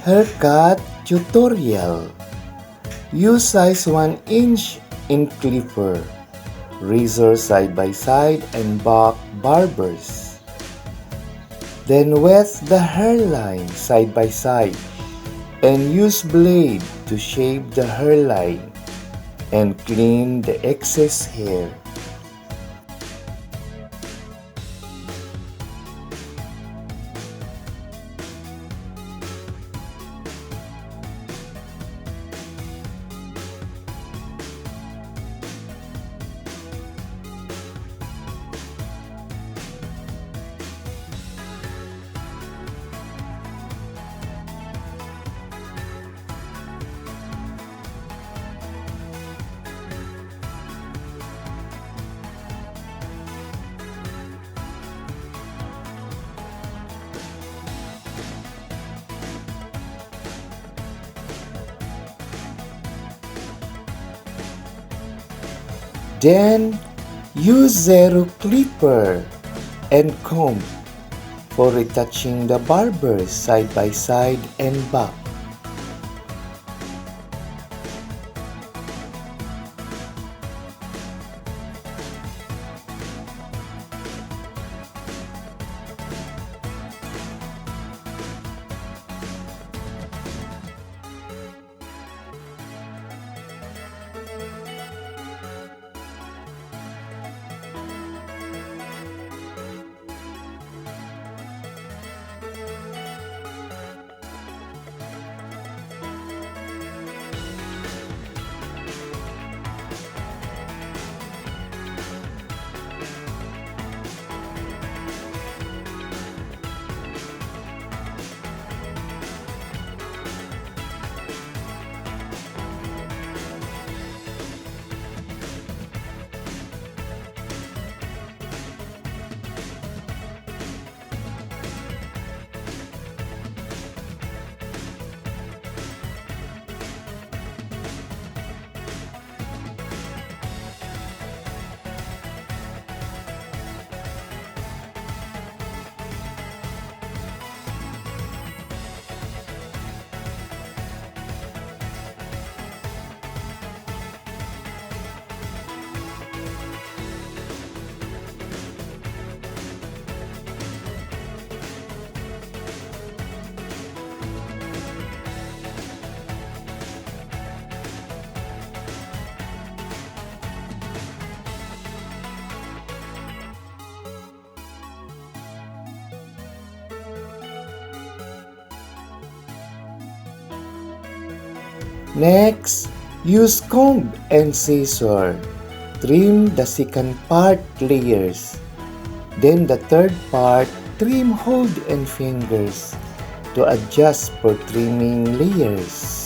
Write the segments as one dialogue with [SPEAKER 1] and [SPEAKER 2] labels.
[SPEAKER 1] Haircut tutorial. Use size 1 inch in clipper, razor side by side and back barbers. Then wet the hairline side by side and use blade to shave the hairline and clean the excess hair. Then use zero clipper and comb for retouching the barbers side by side and back. Next, use comb and scissor. Trim the second part layers. Then the third part, trim hold and fingers to adjust for trimming layers.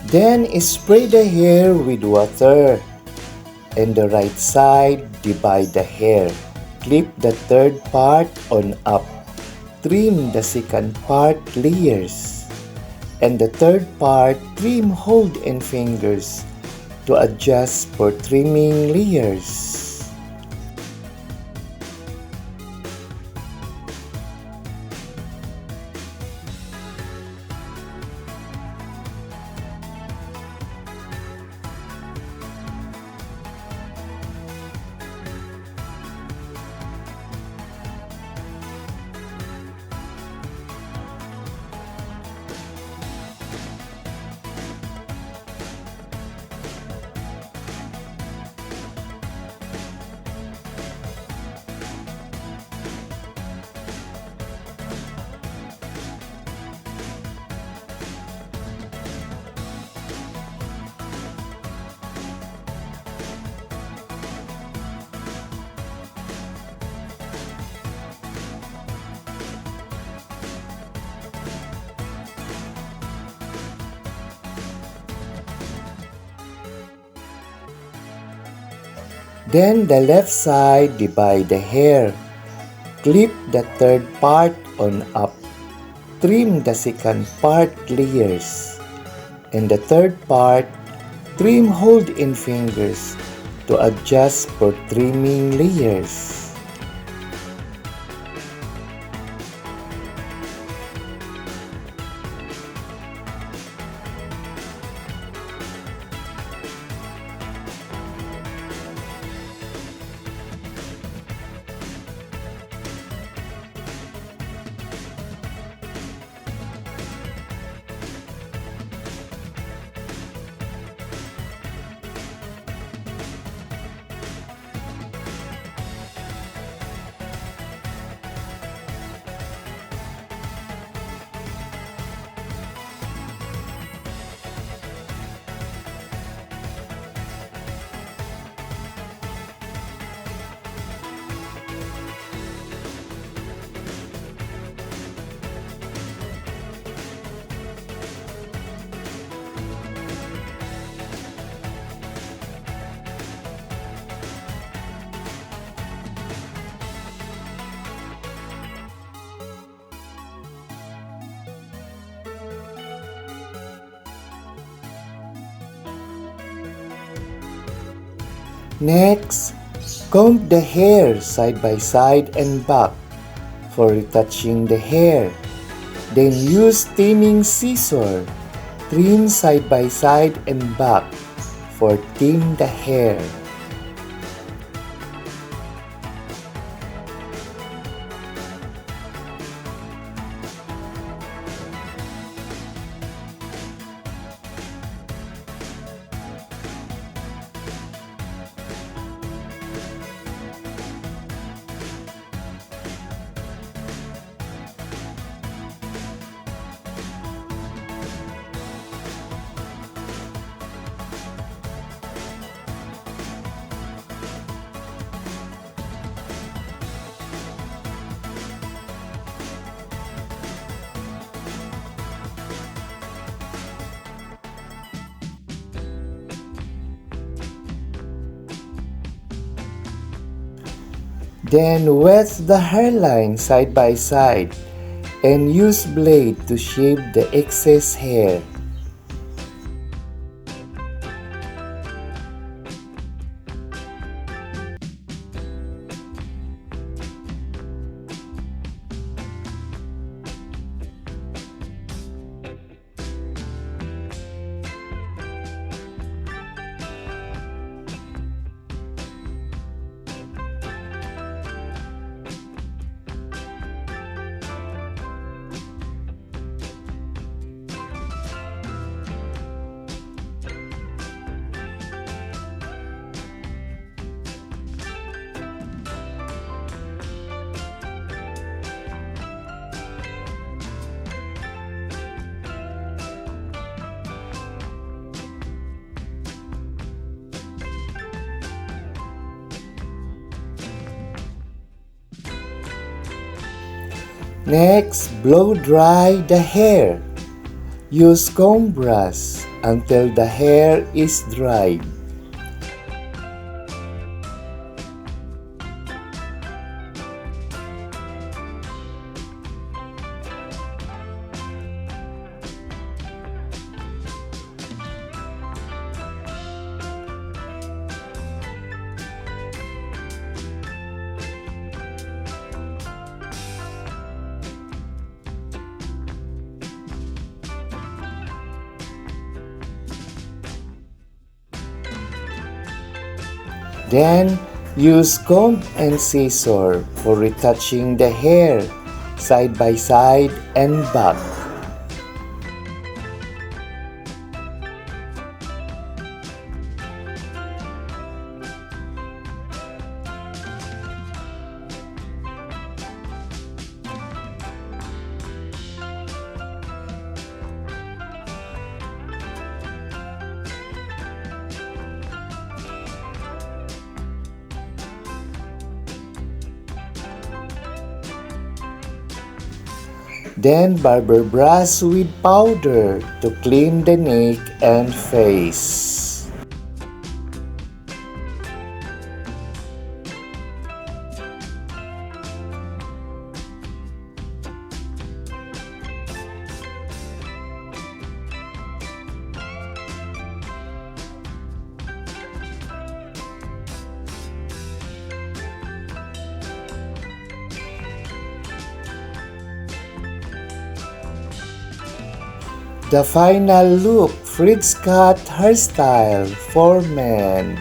[SPEAKER 1] Then spray the hair with water. And the right side, divide the hair. Clip the third part on up. Trim the second part layers. And the third part, trim hold and fingers to adjust for trimming layers. Then the left side, divide the hair. Clip the third part on up. Trim the second part layers. And the third part, trim hold in fingers to adjust for trimming layers. Next, comb the hair side by side and back for retouching the hair. Then use thinning scissor. Trim side by side and back for thin the hair. Then wet the hairline side by side and use blade to shave the excess hair. Next, blow dry the hair. Use comb brush until the hair is dried. Then, use comb and scissor for retouching the hair side by side and back. Then barber brush with powder to clean the neck and face. The final look, fridge cut hairstyle for men.